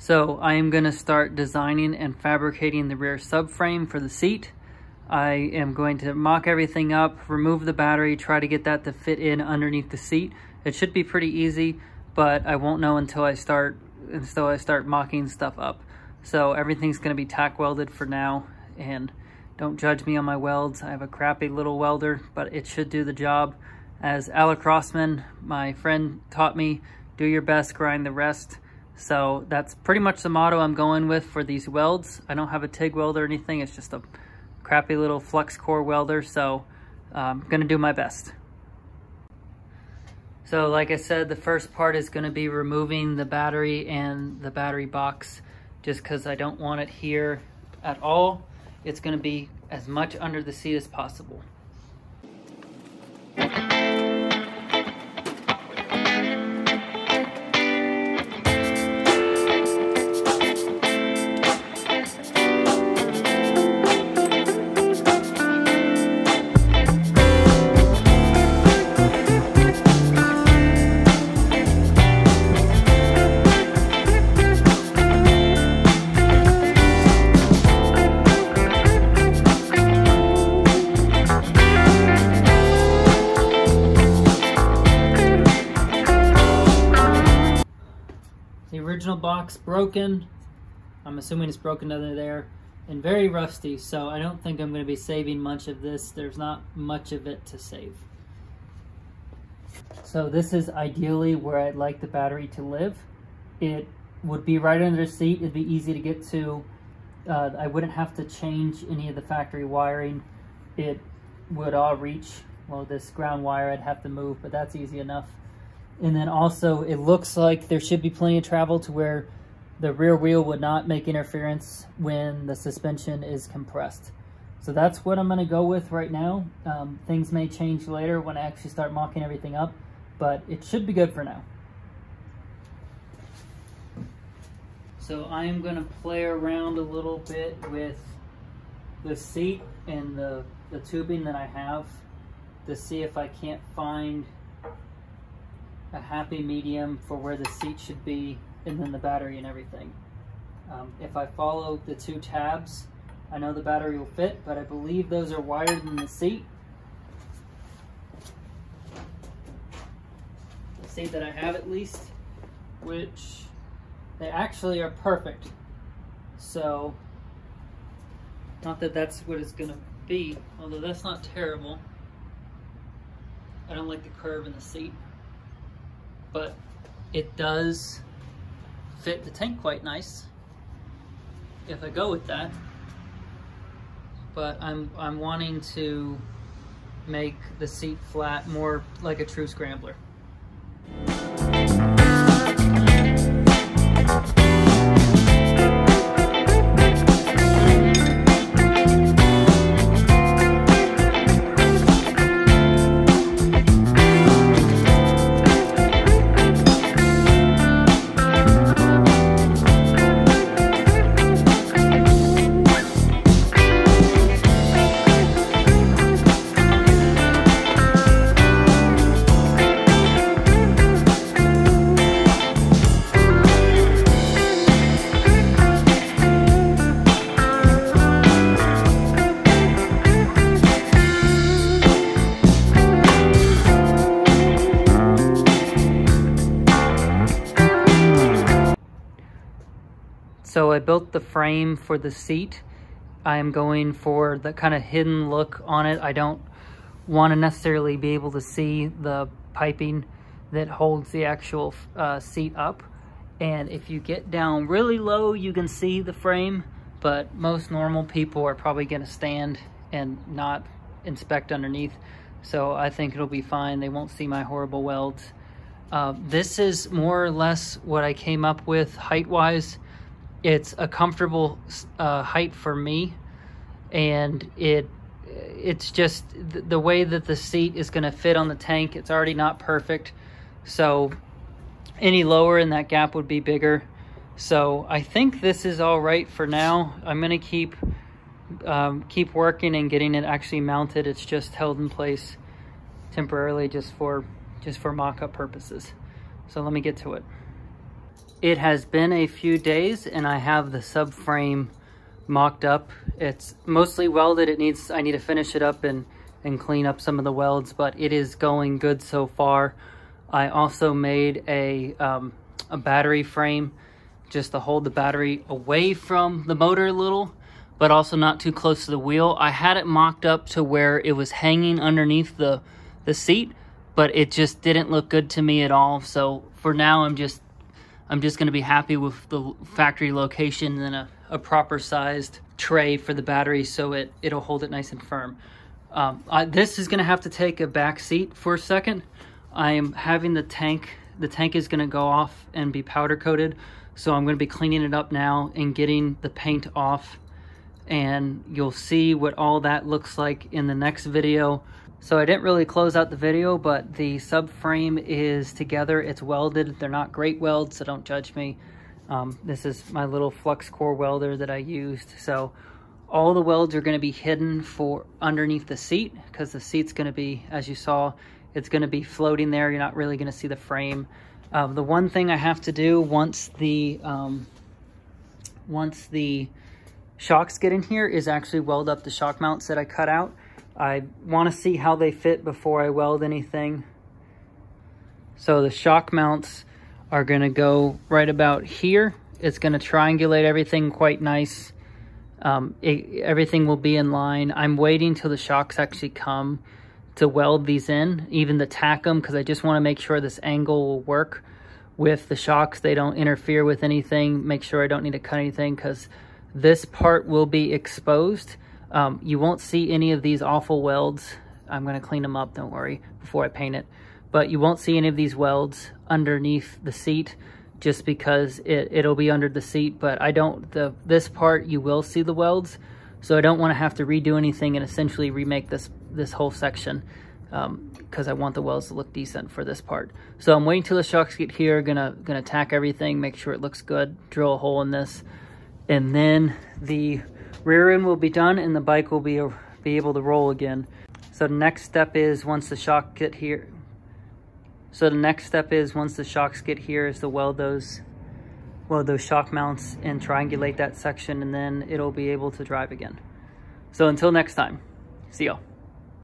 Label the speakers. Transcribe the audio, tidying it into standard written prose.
Speaker 1: So I am going to start designing and fabricating the rear subframe for the seat. I am going to mock everything up, remove the battery, try to get that to fit in underneath the seat. It should be pretty easy, but I won't know until I start mocking stuff up. So everything's going to be tack welded for now, and don't judge me on my welds. I have a crappy little welder, but it should do the job. As Alec Rossman, my friend, taught me, do your best, grind the rest. So that's pretty much the motto I'm going with for these welds. I don't have a TIG weld or anything. It's just a crappy little flux core welder. So I'm gonna do my best. So like I said, the first part is gonna be removing the battery and the battery box, just because I don't want it here at all. It's gonna be as much under the seat as possible. Original box broken. I'm assuming it's broken under there and very rusty, so I don't think I'm going to be saving much of this. There's not much of it to save. So this is ideally where I'd like the battery to live. It would be right under the seat. It'd be easy to get to. I wouldn't have to change any of the factory wiring. It would all reach. Well, this ground wire I'd have to move, but that's easy enough. And then also, it looks like there should be plenty of travel to where the rear wheel would not make interference when the suspension is compressed. So that's what I'm going to go with right now. Things may change later when I actually start mocking everything up, but it should be good for now. So I am going to play around a little bit with the seat and the tubing that I have to see if I can't find a happy medium for where the seat should be and then the battery and everything. If I follow the two tabs, I know the battery will fit, but I believe those are wired in the seat. The seat that I have at least, which they actually are perfect. So, not that that's what it's gonna be, although that's not terrible. I don't like the curve in the seat, but it does fit the tank quite nice if I go with that. But I'm wanting to make the seat flat, more like a true scrambler. So I built the frame for the seat. I'm going for the kind of hidden look on it. I don't want to necessarily be able to see the piping that holds the actual seat up. And if you get down really low, you can see the frame, but most normal people are probably going to stand and not inspect underneath. So I think it'll be fine. They won't see my horrible welds. This is more or less what I came up with height-wise. It's a comfortable height for me, and it's just the way that the seat is going to fit on the tank. It's already not perfect, so any lower in that gap would be bigger. So I think this is all right for now. I'm going to keep working and getting it actually mounted. It's just held in place temporarily just for mock-up purposes. So let me get to it. It has been a few days and I have the subframe mocked up. It's mostly welded. I need to finish it up and clean up some of the welds, but it is going good so far. I also made a battery frame just to hold the battery away from the motor a little, but also not too close to the wheel. I had it mocked up to where it was hanging underneath the seat, but it just didn't look good to me at all. So for now, I'm just going to be happy with the factory location and a proper sized tray for the battery so it'll hold it nice and firm. This is going to have to take a back seat for a second. I am having the tank is going to go off and be powder coated. So I'm going to be cleaning it up now and getting the paint off. And you'll see what all that looks like in the next video. So I didn't really close out the video, but the subframe is together. It's welded. They're not great welds, so don't judge me. This is my little flux core welder that I used. So all the welds are going to be hidden for underneath the seat, because the seat's going to be, as you saw, it's going to be floating there. You're not really going to see the frame. The one thing I have to do once the shocks get in here is actually weld up the shock mounts that I cut out. I want to see how they fit before I weld anything. So the shock mounts are going to go right about here. It's going to triangulate everything quite nice. Everything will be in line. I'm waiting till the shocks actually come to weld these in, even to tack them, because I just want to make sure this angle will work with the shocks. They don't interfere with anything. Make sure I don't need to cut anything, because this part will be exposed. You won't see any of these awful welds. I'm going to clean them up, don't worry, before I paint it. But you won't see any of these welds underneath the seat, just because it'll be under the seat. But this part you will see the welds, so I don't want to have to redo anything and essentially remake this whole section, because I want the welds to look decent for this part. So I'm waiting till the shocks get here, gonna tack everything, make sure it looks good, drill a hole in this, and then the rear end will be done and the bike will be able to roll again. So the next step is once the shocks get here is to weld those shock mounts and triangulate that section, and then it'll be able to drive again. So until next time, see y'all.